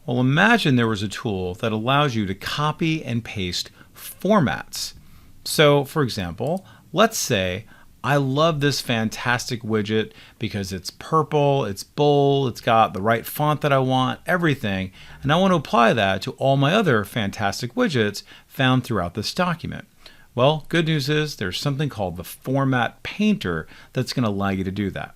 Well, imagine there was a tool that allows you to copy and paste formats. So, for example, let's say I love this fantastic widget because it's purple, it's bold, it's got the right font that I want, everything, and I want to apply that to all my other fantastic widgets found throughout this document. Well, good news is there's something called the Format Painter that's going to allow you to do that.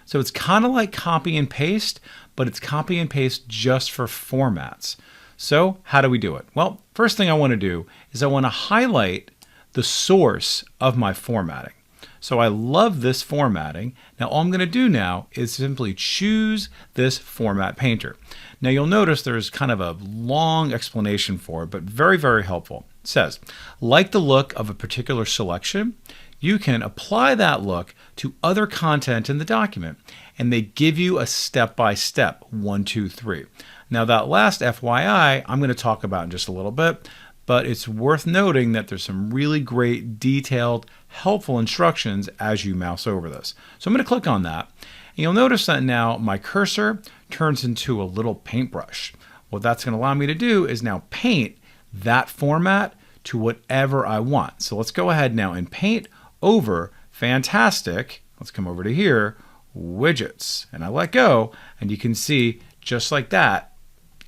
So it's kind of like copy and paste, but it's copy and paste just for formats. So how do we do it? Well, first thing I want to do is I want to highlight the source of my formatting. So I love this formatting. Now all I'm going to do now is simply choose this Format Painter. Now you'll notice there's kind of a long explanation for it, but very, very helpful. It says, like the look of a particular selection, you can apply that look to other content in the document, and they give you a step-by-step, 1, 2, 3. Now that last FYI, I'm going to talk about in just a little bit, but it's worth noting that there's some really great, detailed, helpful instructions as you mouse over this. So I'm going to click on that, and you'll notice that now my cursor turns into a little paintbrush. What that's going to allow me to do is now paint that format to whatever I want. So let's go ahead now and paint over fantastic, let's come over to here, widgets, and I let go, and you can see just like that,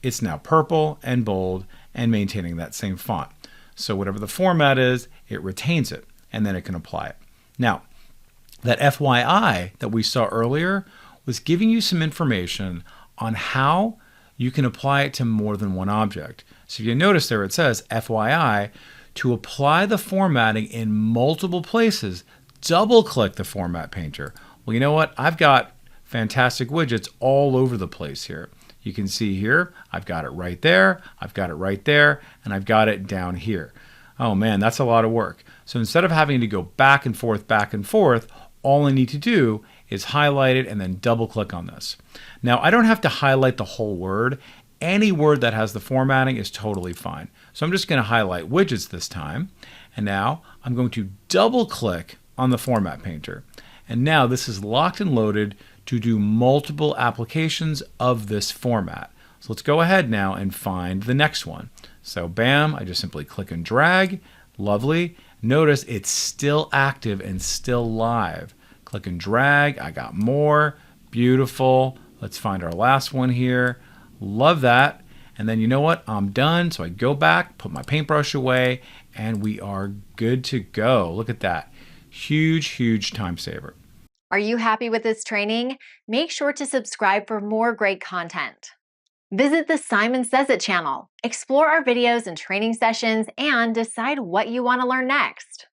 it's now purple and bold and maintaining that same font. So whatever the format is, it retains it, and then it can apply it. Now, that FYI that we saw earlier was giving you some information on how you can apply it to more than one object. So if you notice there it says FYI, to apply the formatting in multiple places, double click the Format Painter. Well, you know what? I've got fantastic widgets all over the place here. You can see here, I've got it right there, I've got it right there, and I've got it down here. Oh man, that's a lot of work. So instead of having to go back and forth, all I need to do is highlight it and then double click on this. Now, I don't have to highlight the whole word. Any word that has the formatting is totally fine. So I'm just going to highlight widgets this time. And now I'm going to double click on the Format Painter. And now this is locked and loaded to do multiple applications of this format. So let's go ahead now and find the next one. So bam, I just simply click and drag. Lovely. Notice it's still active and still live. Click and drag. I got more. Beautiful. Let's find our last one here. Love that. And then you know what? I'm done. So I go back, put my paintbrush away, and we are good to go. Look at that. Huge, huge time saver. Are you happy with this training? Make sure to subscribe for more great content. Visit the Simon Says It channel. Explore our videos and training sessions and decide what you want to learn next.